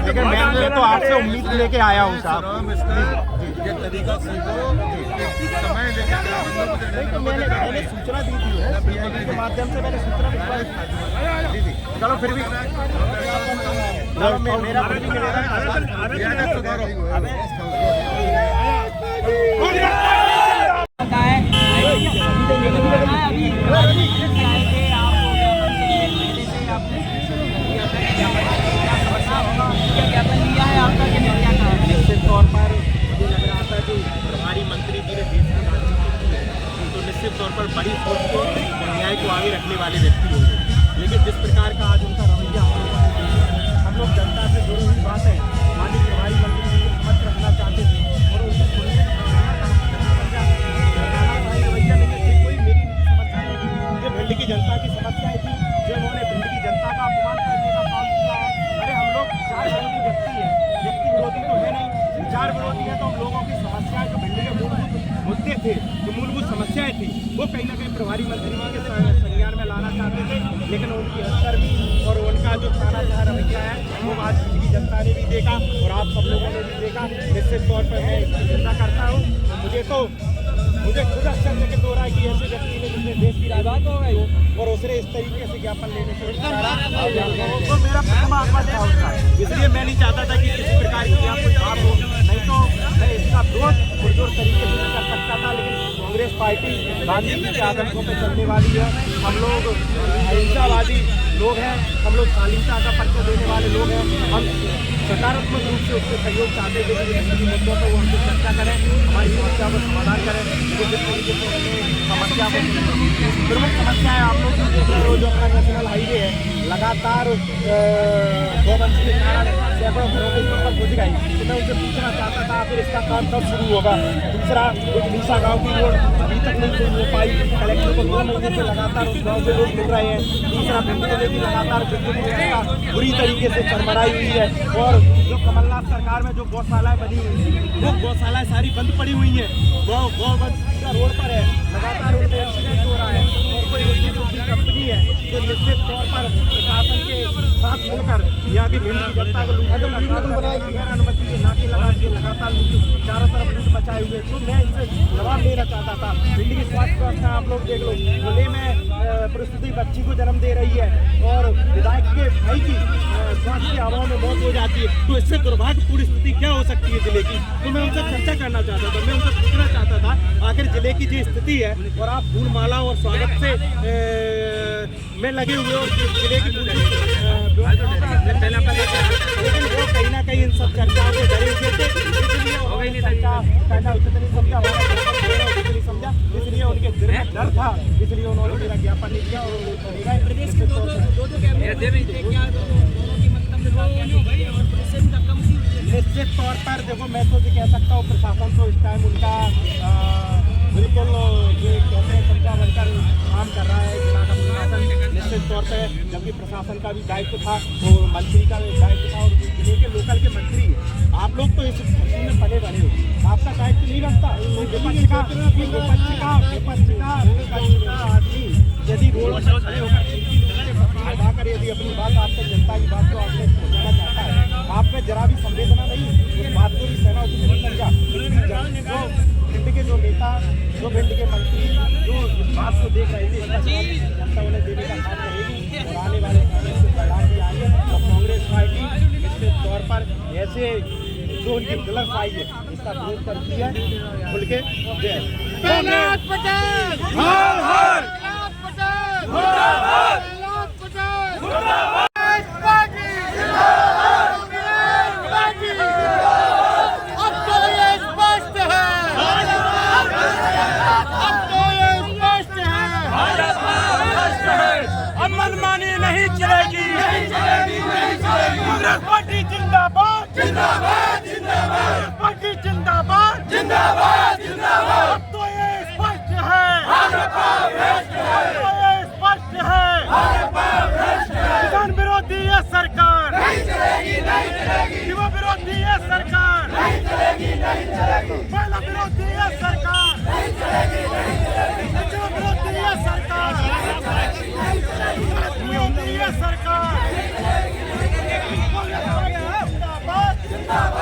लेकिन मैं तो आपसे उम्मीद लेके आया हूँ साहब। ये तरीका सीखो, समय तो मैंने सूचना दी थी के माध्यम से मैंने सूचना भिजवाई। चलो फिर भी मेरा निश्चित तौर पर मुझे लग रहा था कि प्रभारी मंत्री जी ने देश में तो निश्चित तौर पर बड़ी सोच को न्याय को आगे रखने वाले व्यक्ति होंगे, लेकिन जिस प्रकार का आज उनका रवैया हम लोग जनता से जुड़ी हुई बात है। माननीय प्रभारी मंत्री जी को समझ रखना चाहते थे और उनसे रवैया नहीं है, कोई मेरी समस्या नहीं थी, ये भिंड की जनता की समस्याएं थी जो उन्होंने भिंड की जनता का अपमान करने का काम किया है। अरे हम लोग चार विरोधी व्यक्ति है, व्यक्ति विरोधी तो है नहीं, विचार विरोधी है, तो हम लोगों की समस्याएं जो भिंड के मूलभूत मुद्दे थे, जो मूलभूत समस्याएं थी, वो कहीं ना कहीं प्रभारी मंत्री जी के संज्ञान में लाना चाहते थे, लेकिन उनकी हस्तकर्मी और उनका जो तानाशाह रवैया है वो आज भिंड की जनता ने भी देखा और आप सब लोगों ने भी देखा। निश्चित तौर पर मैं इसकी चिंता करता हूँ। मुझे खुद आश्चर्य हो रहा है कि ऐसे व्यक्ति ने जिसने देश की राजनीति हो गई और उसने इस तरीके से ज्ञापन लेने से तो मेरा प्रथम आत्मा था उसका, इसलिए मैं नहीं चाहता था कि किसी प्रकार की यहाँ कोई बात हो, नहीं तो मैं इसका विरोध पुरजोर तरीके से कर सकता था। लेकिन कांग्रेस पार्टी गांधी जी के आदर्शों पर चलने वाली है, हम लोग अहिंसावादी लोग हैं, हम लोग शालीनता का परिचय देने वाले लोग हैं, हम सकारात्मक रूप से उसके सहयोग चाहते थे कि सभी मुद्दों पर वो हमसे चर्चा करें, हमारी समस्या को समाधान करें। जिस तरीके से समस्या को प्रमुख समस्या है आप लोग जो अपना नेशनल हाईवे है लगातार गोवंश के कारण सैकड़ों घरों के ऊपर घुस गई, तो मैं उनसे पूछना चाहता था फिर इसका काम कब शुरू होगा। दूसरा एक मीसा गाँव की रोड अभी तक नहीं शुरू हो पाई, कलेक्टर को 2 महीने से लगातार उस गाँव के लोग मिल रहे हैं। तीसरा भिंड जिले की लगातार बुरी तरीके से चरमराई हुई है और जो कमलनाथ सरकार में जो गौशालाएं बनी हुई हैं वो गौशालाएं सारी बंद पड़ी हुई हैं, गौवंश का रोड पर है, लगातार उनमें एक्सीडेंट हो रहा है और कोई उनकी दूसरी कंपनी है जो निश्चित तौर पर प्रशासन के साथ मिलकर यहाँ की भिंड की जनता को अनुमति के नाके लगा के लगातार चारों तरफ लूट बचाए हुए। तो मैं इनसे जवाब लेना चाहता था। भिंड की स्वास्थ्य व्यवस्था आप लोग देख लो, जिले में परिस्थिति बच्ची को जन्म दे रही है और विधायक के भाई की स्वास्थ्य के अभाव में मौत हो जाती है, तो इससे दुर्भाग्यपूर्ण स्थिति क्या हो सकती है जिले की। तो मैं उनसे चर्चा करना चाहता था, मैं उनसे पूछना चाहता था आखिर जिले की जो स्थिति है और आप फूलमाला और स्वागत से में लगे हुए और जिले की लेकिन वो कहीं ना कहीं इन सब चर्चाओं को डरे हुए थे, इसलिए चर्चा करना उचित नहीं समझा, नहीं समझा, इसलिए उनके दिल में डर था, इसलिए उन्होंने मेरा ज्ञापन नहीं दिया और निश्चित तौर पर देखो मैं तो ये कह सकता हूँ प्रशासन तो इस टाइम उनका बिल्कुल ये कहते हैं समझा बनकर काम कर रहा है जिला का प्रशासन। निश्चित तौर पर जबकि प्रशासन का भी दायित्व था तो मंत्री का भी दायित्व था और जिले के लोकल के मंत्री आप लोग तो इस खुशी में पले बने हो, आपका दायित्व नहीं बनता विपक्ष का आदमी यदि रोड पर खड़े होकर लगाकर यदि अपनी बात आपसे जनता की बात को आपने पहुँचाना चाहता है, आप में जरा भी संवेदना नहीं, इस बात को भी सहना उचित नहीं समझा। जो भिंड के जो नेता, जो भिंड के मंत्री जो इस बात को देख रहे थे जनता उन्हें देने का काम करेगी और आने वाले समय में परिणाम भी आएंगे और कांग्रेस पार्टी निश्चित तौर पर ऐसे जो उनकी गलत आई है इसका विरोध करती है। खुल के जय मनमानी नहीं चलेगी, कांग्रेस पार्टी जिंदाबाद, कांग्रेस पार्टी जिंदाबाद। अब तो ये स्पष्ट है, किसान विरोधी है सरकार, युवा विरोधी है सरकार, महिला विरोधी है सरकार, बच्चों विरोधी है सरकार, विरोधी है सरकार। जिंदाबाद।